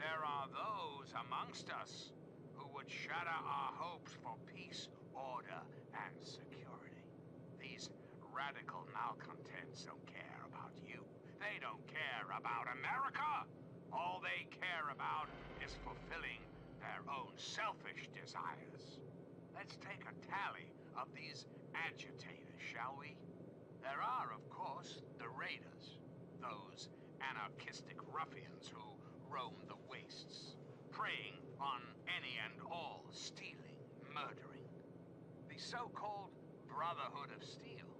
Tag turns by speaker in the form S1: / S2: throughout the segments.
S1: there are those amongst us who would shatter our hopes for peace, order, and security. These radical malcontents don't care about you. They don't care about America. All they care about is fulfilling their own selfish desires. Let's take a tally of these agitators, shall we? There are, of course, the raiders, those anarchistic ruffians who roam the wastes, preying on any and all, stealing, murdering. The so-called Brotherhood of Steel.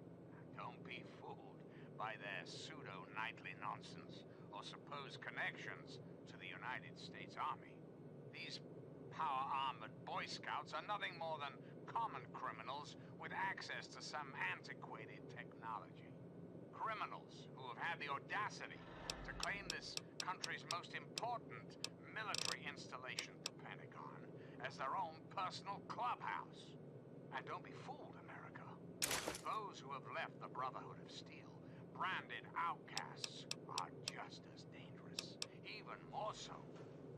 S1: Don't be fooled by their pseudo-knightly nonsense or supposed connections to the United States Army. These power-armored Boy Scouts are nothing more than common criminals with access to some antiquated technology. Criminals who have had the audacity to claim this country's most important military installation, the Pentagon, as their own personal clubhouse. And don't be fooled, America. Those who have left the Brotherhood of Steel, branded outcasts, are just as dangerous, even more so,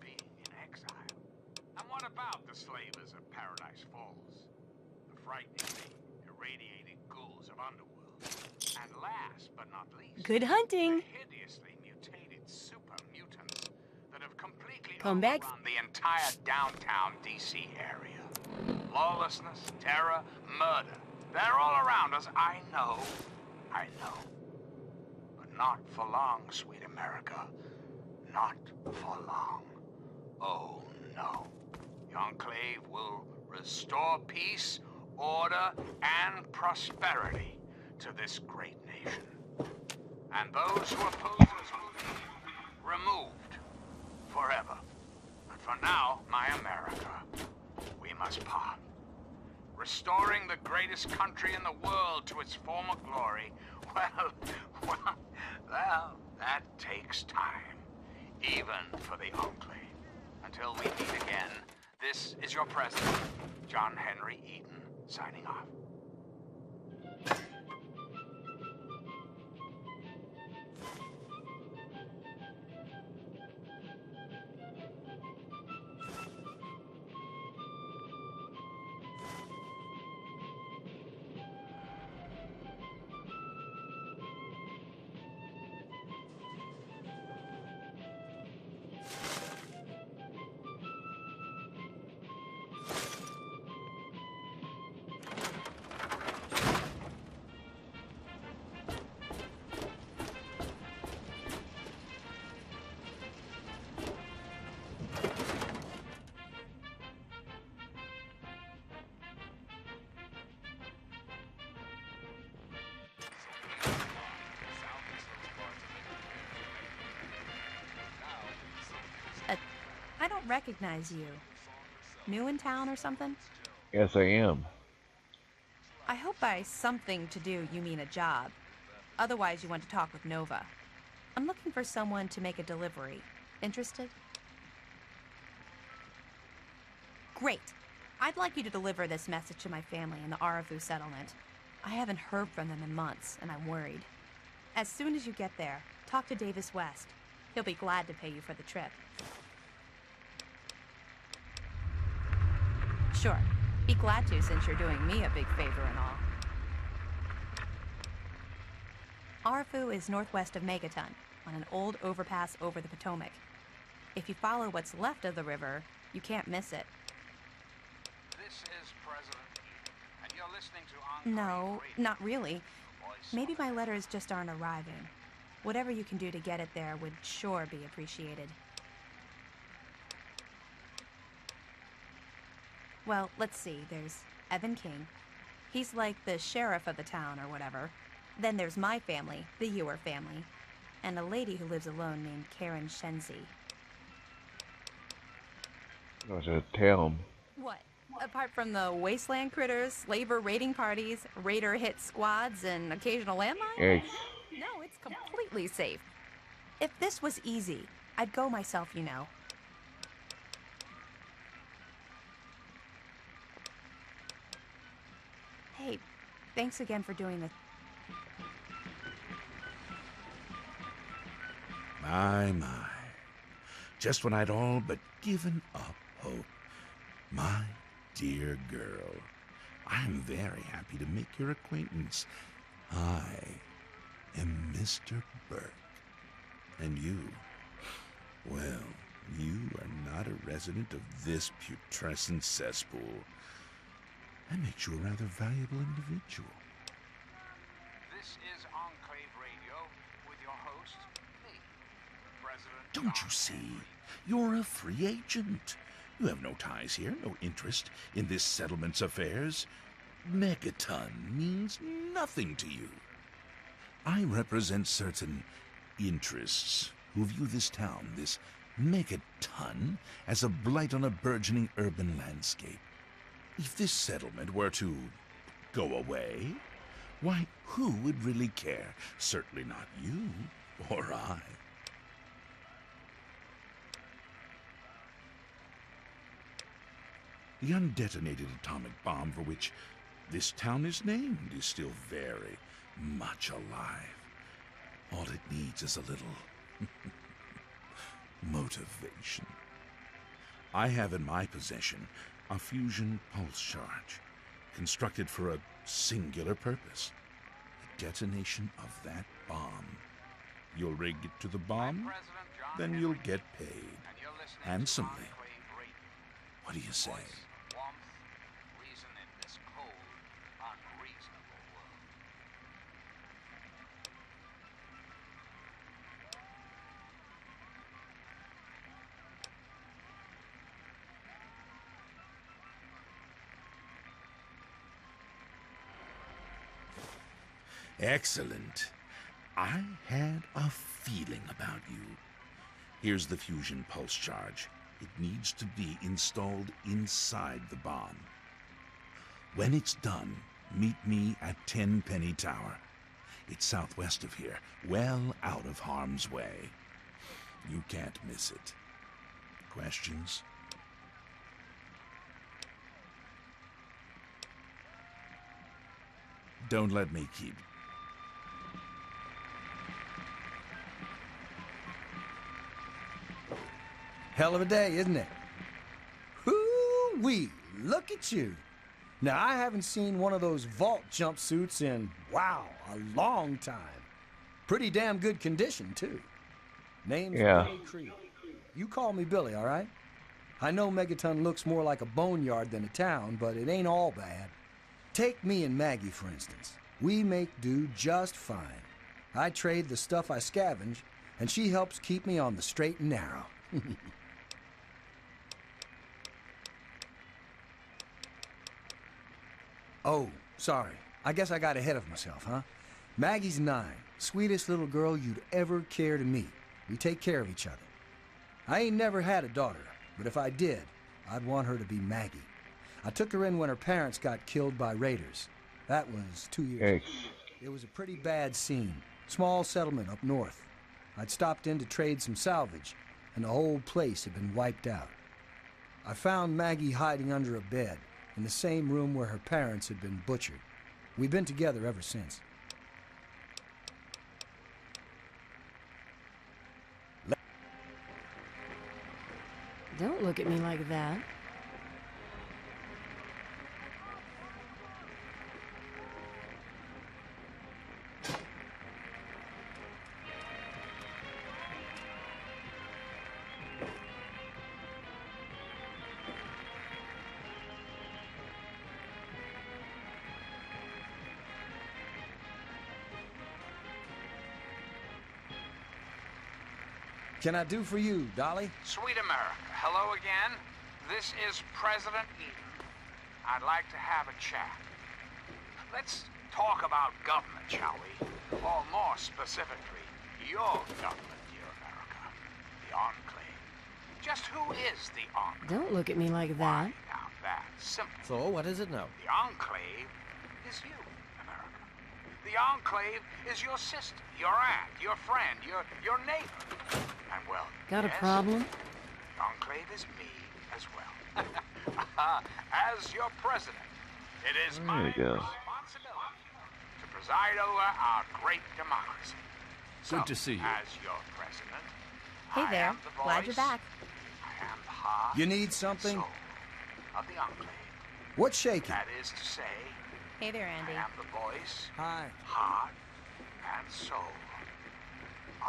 S1: being in exile. And what about the slavers of Paradise Falls? The frighteningly irradiated ghouls of Underworld. And last but not least,
S2: Good hunting.
S1: the hideously mutated super mutants that have completely
S2: Come back.
S1: overrun the entire downtown DC area. Lawlessness, terror, murder. They're all around us. I know. But not for long, sweet America. Not for long. Oh, no. The Enclave will restore peace, order, and prosperity to this great nation. And those who oppose us will be removed forever. But for now, my America, we must part. Restoring the greatest country in the world to its former glory, well, that takes time. Even for the Enclave. Until we meet again, this is your president, John Henry Eaton, signing off.
S2: I don't recognize you. New in town or something?
S3: Yes, I am.
S2: I hope by something to do you mean a job. Otherwise, you want to talk with Nova. I'm looking for someone to make a delivery. Interested? Great. I'd like you to deliver this message to my family in the Arafu settlement. I haven't heard from them in months, and I'm worried. As soon as you get there, talk to Davis West. He'll be glad to pay you for the trip. Sure. Be glad to, since you're doing me a big favor and all. Arafu is northwest of Megaton, on an old overpass over the Potomac. If you follow what's left of the river, you can't miss it.
S1: This is President Eaton, and you're listening to Enclave
S2: No,
S1: Radio.
S2: not really.
S1: The voice
S2: Maybe
S1: of
S2: my
S1: America.
S2: letters just aren't arriving. Whatever you can do to get it there would sure be appreciated. Well, let's see. There's Evan King. He's like the sheriff of the town or whatever. Then there's my family, the Ewer family, and a lady who lives alone named Karen Shenzi.
S3: I was a town.
S2: What? Apart from the wasteland critters, slaver raiding parties, raider hit squads, and occasional landmines?
S3: Yes.
S2: No, it's completely safe. If this was easy, I'd go myself, you know. Hey, thanks again for doing this.
S4: My. just when I'd all but given up hope. My dear girl, I'm very happy to make your acquaintance. I am Mr. Burke. And you, well, you are not a resident of this putrescent cesspool. That makes you a rather valuable individual.
S1: This is Enclave Radio with your host, me, President
S4: Don't
S1: John
S4: you see?
S1: Henry.
S4: You're a free agent. You have no ties here, no interest in this settlement's affairs. Megaton means nothing to you. I represent certain interests who view this town, this Megaton, as a blight on a burgeoning urban landscape. If this settlement were to go away, why, who would really care? Certainly not you or I. The undetonated atomic bomb for which this town is named is still very much alive. All it needs is a little motivation. I have in my possession a fusion pulse charge, constructed for a singular purpose: the detonation of that bomb. You'll rig it to the bomb,
S1: President John
S4: then
S1: Henry,
S4: you'll get paid
S1: and you're listening to
S4: handsomely.
S1: Enclave Radio.
S4: What do you say?
S1: Voice, warmth, reason in this cold, unreasonable world.
S4: Excellent. I had a feeling about you. Here's the fusion pulse charge. It needs to be installed inside the bomb. When it's done, meet me at Tenpenny Tower. It's southwest of here, well out of harm's way. You can't miss it. Questions? Don't let me keep.
S5: Hell of a day, isn't it? Hoo-wee, look at you. Now, I haven't seen one of those vault jumpsuits in, wow, a long time. Pretty damn good condition, too. Name's
S3: Yeah.
S5: Billy Creed. You call me Billy, all right? I know Megaton looks more like a boneyard than a town, but it ain't all bad. Take me and Maggie, for instance. We make do just fine. I trade the stuff I scavenge, and she helps keep me on the straight and narrow. Oh, sorry. I guess I got ahead of myself, huh? Maggie's 9. Sweetest little girl you'd ever care to meet. We take care of each other. I ain't never had a daughter, but if I did, I'd want her to be Maggie. I took her in when her parents got killed by raiders. That was 2 years ago.
S3: Yikes.
S5: It was a pretty bad scene. Small settlement up north. I'd stopped in to trade some salvage, and the whole place had been wiped out. I found Maggie hiding under a bed in the same room where her parents had been butchered. We've been together ever since.
S6: Don't look at me like that.
S5: Can I do for you, Dolly?
S1: Sweet America, hello again. This is President Eden. I'd like to have a chat. Let's talk about government, shall we? Or more specifically, your government, dear America. The Enclave. Just who is the Enclave?
S6: Don't look at me like that.
S1: Why, now that's simple.
S7: So, what is it now?
S1: The Enclave is you, America. The Enclave is your sister, your aunt, your friend, your neighbor. And well,
S6: Got a
S1: yes,
S6: problem?
S1: The Enclave is me as well. As your president, it is my
S3: you go.
S1: responsibility to preside over our great democracy.
S7: Good to see you.
S1: As your president,
S2: Hey
S1: I
S2: there.
S1: am the
S2: Glad you're
S1: voice.
S2: back.
S1: I am the heart
S5: You need
S1: and
S5: something?
S1: soul of the Enclave.
S5: What's shaking?
S1: That is to say,
S2: Hey there, Andy.
S1: I am the voice,
S5: Hi.
S1: heart, and soul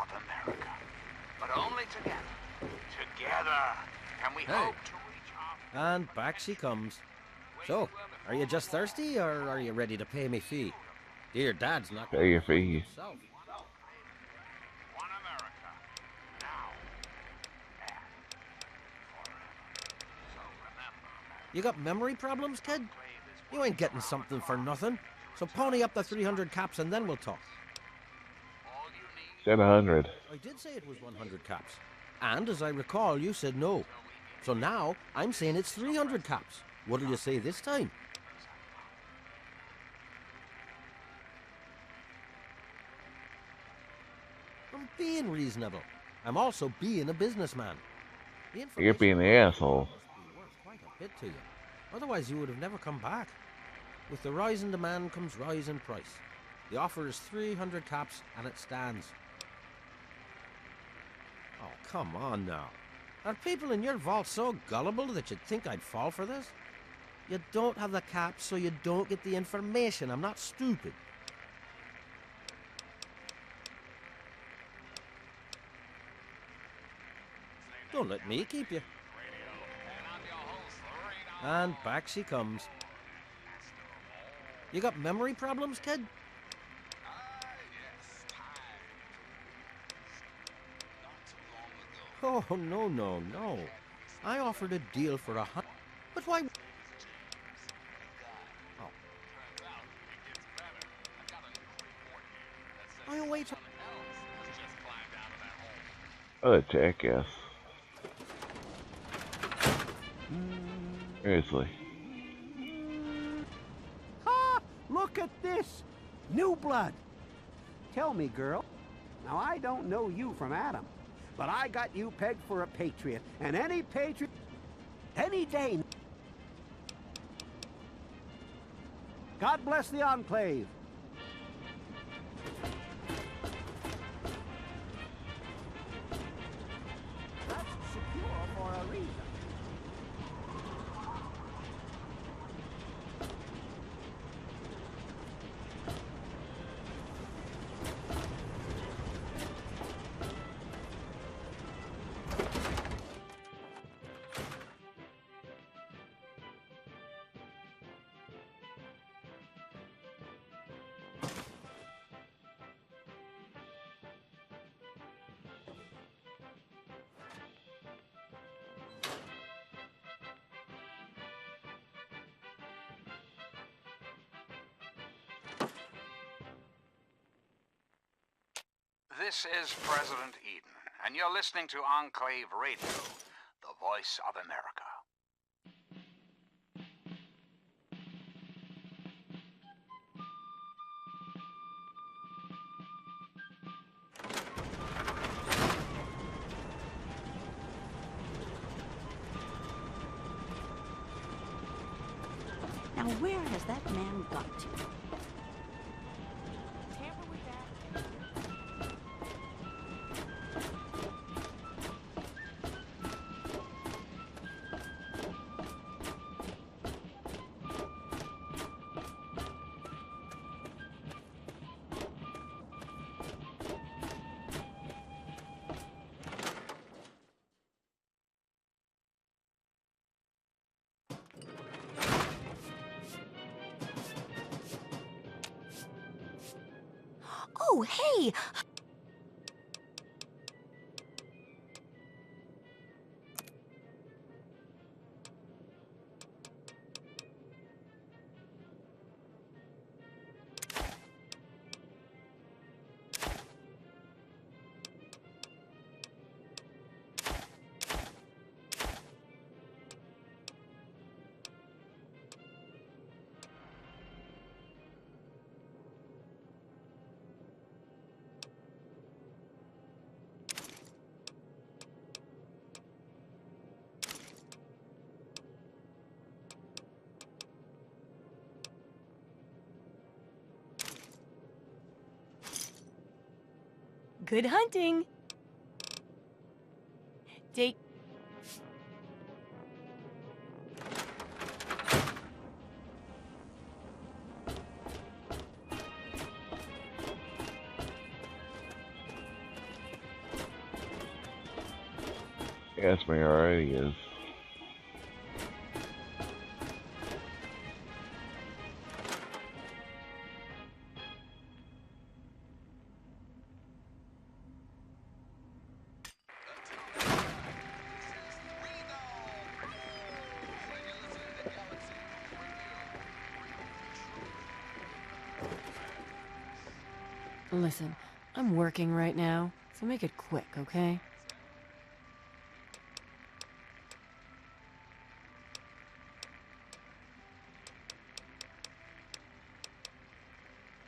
S1: of America. But only together. Together can we hope to reach our...
S7: And back she comes. So, are you just thirsty, or are you ready to pay me fee? Dear Dad's not
S3: Pay your fee.
S7: himself.
S1: One America. Now and forever. So remember,
S7: You got memory problems, kid? You ain't getting something for nothing. So pony up the 300 caps and then we'll talk.
S1: all you need
S3: Said 100.
S7: I did say it was 100 caps. And as I recall, you said no. So now, I'm saying it's 300 caps. What'll you say this time? I'm being reasonable. I'm also being a businessman. The
S3: You're being the
S7: information
S3: asshole.
S7: must be worth quite a bit to you. Otherwise, you would have never come back. With the rise in demand comes rise in price. The offer is 300 caps, and it stands. Oh, come on now. Are people in your vault so gullible that you'd think I'd fall for this? You don't have the caps, so you don't get the information. I'm not stupid. Don't let me keep you. And back she comes. You got memory problems, kid? Oh, no, no, no. I offered a deal for 100. But why? Oh. I wait.
S3: What a jackass. Seriously.
S8: Ha! Look at this! New blood! Tell me, girl. Now, I don't know you from Adam, but I got you pegged for a patriot, and any patriot, any day. God bless the Enclave. That's secure for a reason.
S1: This is President Eden, and you're listening to Enclave Radio, the voice of America.
S9: Now, where has that man got to?
S2: Tamper with that.
S9: Oh, hey!
S2: Good hunting. Take.
S3: Yes, me already is.
S6: Listen, I'm working right now, so make it quick, okay?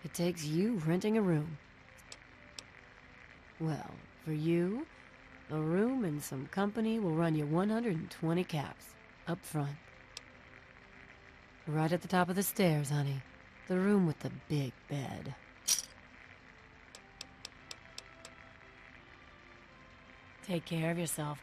S6: It takes you renting a room. Well, for you, a room and some company will run you 120 caps, up front. Right at the top of the stairs, honey. The room with the big bed.
S2: Take care of yourself.